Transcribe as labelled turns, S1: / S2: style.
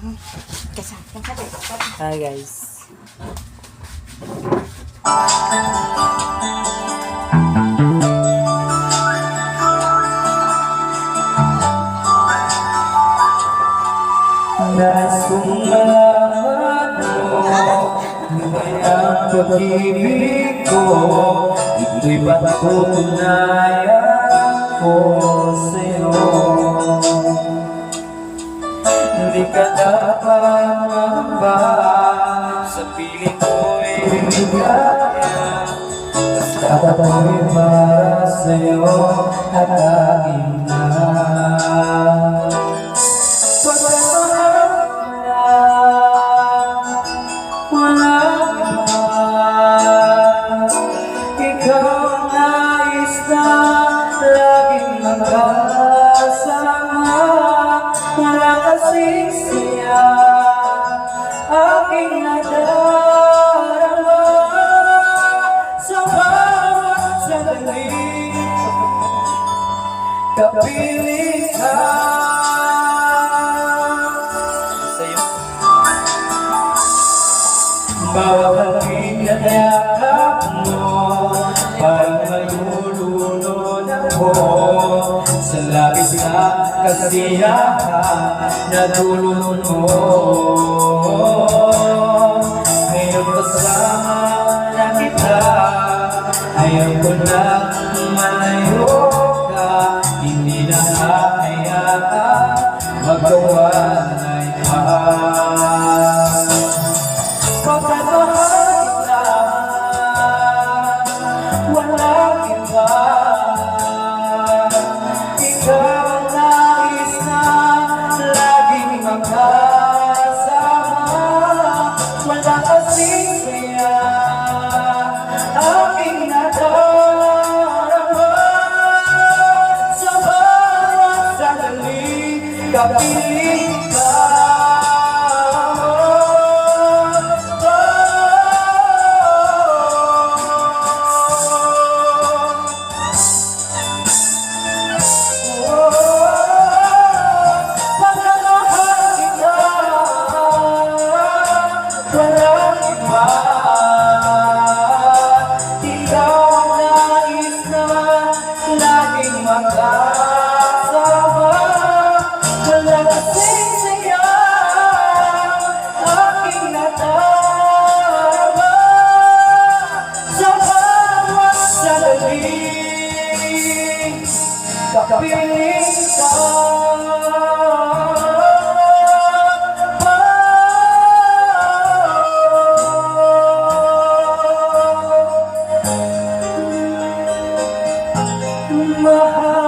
S1: Hi guys. Nais kong malaman mo ang pag-ibig ko, ito'y patutunayan ko sa'yo. Hindi ka dapat mamba sa piling ko'y bigaya. Basta ako'y para sa'yo at aking na. Aking nadarama sa bawat sandali, kapiling ka sa'yo. Bawat hangin na yakap mo, parang nalulunod ako sa labis na kasiyahan na dulot mo. Ngayon kasama na kita, ayaw ko na malayo ka. Hindi na hayaan magawa na iba. Pagkakahal kita, walang iba. Ikaw ang nais na laging magkasama. Wala kasing saya aking nadarama sa bawat sandali, kapiling ka. Kapiling ka. Mahal